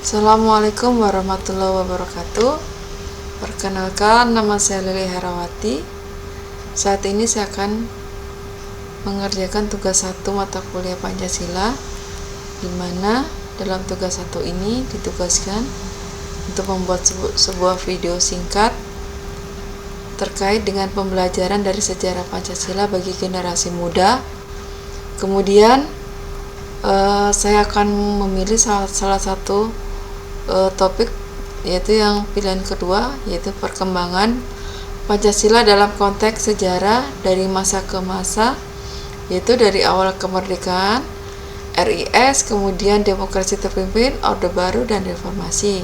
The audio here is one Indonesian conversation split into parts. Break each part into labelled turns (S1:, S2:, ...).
S1: Assalamualaikum warahmatullahi wabarakatuh. Perkenalkan, nama saya Lili Herawati. Saat ini saya akan mengerjakan tugas 1 mata kuliah Pancasila, di mana dalam tugas 1 ini ditugaskan untuk membuat sebuah video singkat terkait dengan pembelajaran dari sejarah Pancasila bagi generasi muda. Kemudian saya akan memilih salah satu topik, yaitu yang pilihan kedua, yaitu perkembangan Pancasila dalam konteks sejarah dari masa ke masa, yaitu dari awal kemerdekaan, RIS, kemudian demokrasi terpimpin, Orde Baru, dan reformasi.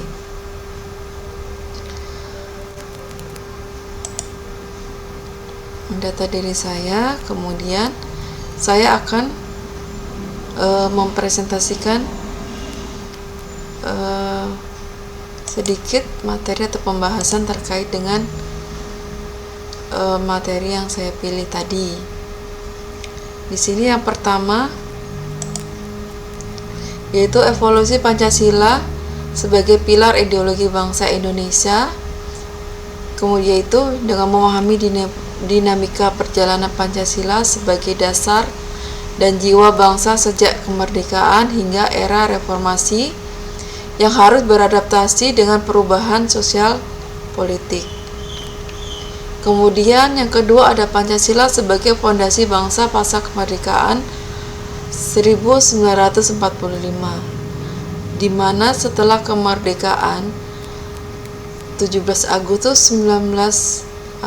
S1: Mendata diri saya, kemudian saya akan mempresentasikan sedikit materi atau pembahasan terkait dengan materi yang saya pilih tadi. Di sini yang pertama yaitu evolusi Pancasila sebagai pilar ideologi bangsa Indonesia. Kemudian itu dengan memahami dinamika perjalanan Pancasila sebagai dasar dan jiwa bangsa sejak kemerdekaan hingga era reformasi yang harus beradaptasi dengan perubahan sosial politik. Kemudian yang kedua ada Pancasila sebagai fondasi bangsa pasca kemerdekaan 1945, di mana setelah kemerdekaan 17 Agustus 1945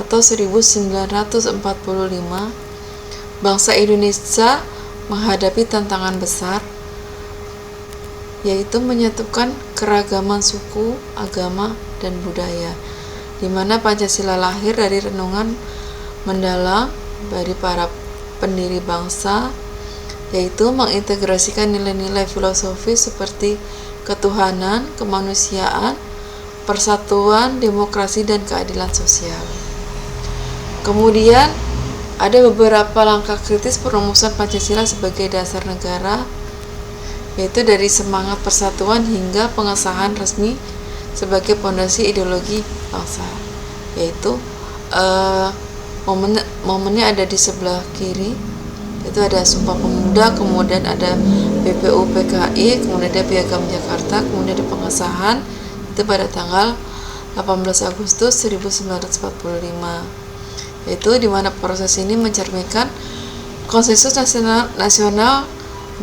S1: bangsa Indonesia menghadapi tantangan besar, yaitu menyatukan keragaman suku, agama, dan budaya, di mana Pancasila lahir dari renungan mendalam dari para pendiri bangsa, yaitu mengintegrasikan nilai-nilai filosofis seperti ketuhanan, kemanusiaan, persatuan, demokrasi, dan keadilan sosial. Kemudian ada beberapa langkah kritis perumusan Pancasila sebagai dasar negara, yaitu dari semangat persatuan hingga pengesahan resmi sebagai fondasi ideologi bangsa, yaitu momennya ada di sebelah kiri, itu ada Sumpah Pemuda, kemudian ada BPU PKI, kemudian ada Piagam Jakarta, kemudian ada pengesahan itu pada tanggal 18 Agustus 1945, yaitu di mana proses ini mencerminkan konsensus nasional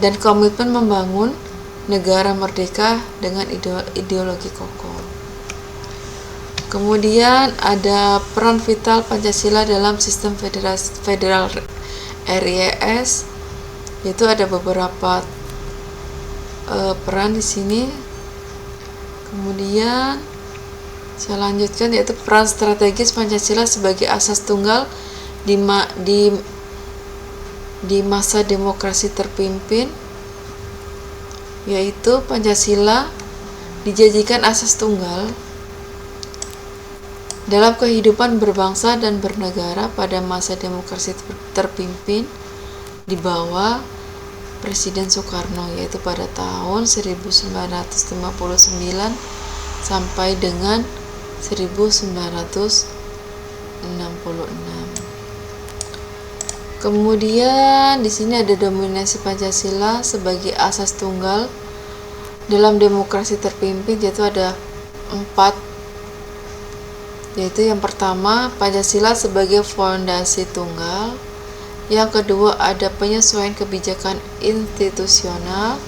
S1: dan komitmen membangun negara merdeka dengan ideologi kokoh. Kemudian ada peran vital Pancasila dalam sistem federal RIS, yaitu ada beberapa peran di sini. Kemudian saya lanjutkan, yaitu peran strategis Pancasila sebagai asas tunggal di masa demokrasi terpimpin, yaitu Pancasila dijadikan asas tunggal dalam kehidupan berbangsa dan bernegara pada masa demokrasi terpimpin di bawah Presiden Soekarno, yaitu pada tahun 1959 sampai dengan 1966. Kemudian di sini ada dominasi Pancasila sebagai asas tunggal dalam demokrasi terpimpin, yaitu ada 4, yaitu yang pertama Pancasila sebagai fondasi tunggal, yang kedua ada penyesuaian kebijakan institusional,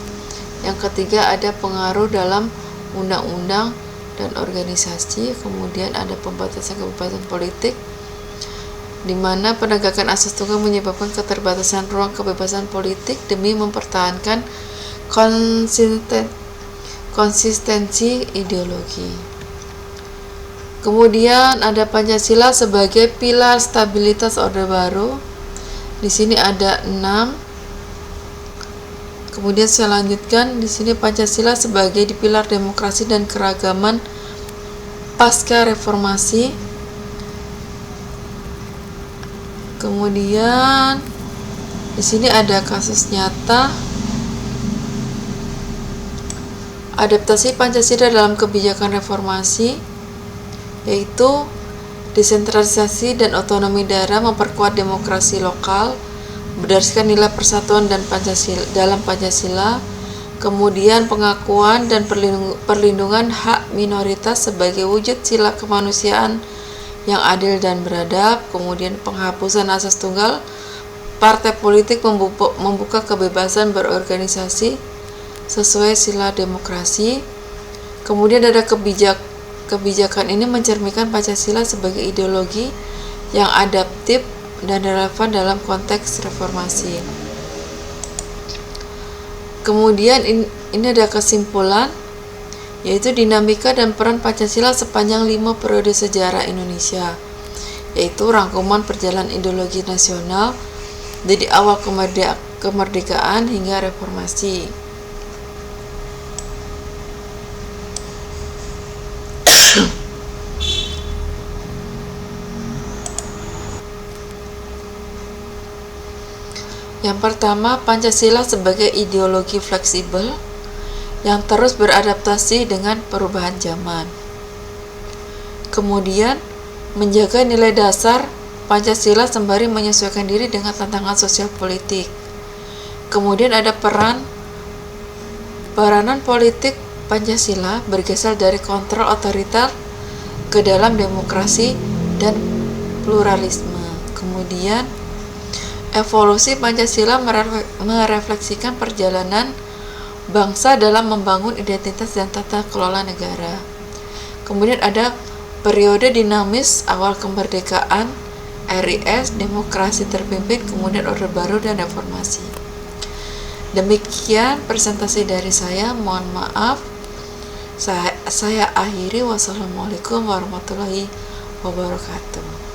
S1: yang ketiga ada pengaruh dalam undang-undang dan organisasi, kemudian ada pembatasan kebebasan politik, di mana penegakan asas tunggal menyebabkan keterbatasan ruang kebebasan politik demi mempertahankan konsistensi ideologi. Kemudian ada Pancasila sebagai pilar stabilitas Orde Baru. Di sini ada 6. Kemudian saya lanjutkan, di sini Pancasila sebagai pilar demokrasi dan keragaman pasca reformasi. Kemudian di sini ada kasus nyata Adaptasi Pancasila dalam kebijakan reformasi yaitu desentralisasi dan otonomi daerah, memperkuat demokrasi lokal berdasarkan nilai persatuan dan Pancasila, kemudian pengakuan dan perlindungan hak minoritas sebagai wujud sila kemanusiaan yang adil dan beradab, kemudian penghapusan asas tunggal, partai politik membuka kebebasan berorganisasi sesuai sila demokrasi. Kemudian ada kebijakan ini mencerminkan Pancasila sebagai ideologi yang adaptif dan relevan dalam konteks reformasi. Kemudian ini ada kesimpulan, yaitu dinamika dan peran Pancasila sepanjang 5 periode sejarah Indonesia, yaitu rangkuman perjalanan ideologi nasional dari awal kemerdekaan hingga reformasi. Yang pertama, Pancasila sebagai ideologi fleksibel yang terus beradaptasi dengan perubahan zaman. Kemudian, menjaga nilai dasar Pancasila sembari menyesuaikan diri dengan tantangan sosial politik. Kemudian ada peranan politik Pancasila bergeser dari kontrol otoriter ke dalam demokrasi dan pluralisme. Kemudian, evolusi Pancasila merefleksikan perjalanan bangsa dalam membangun identitas dan tata kelola negara. Kemudian ada periode dinamis awal kemerdekaan, RIS, demokrasi terpimpin, kemudian Orde Baru dan reformasi. Demikian presentasi dari saya, mohon maaf. Saya akhiri. Wassalamualaikum warahmatullahi wabarakatuh.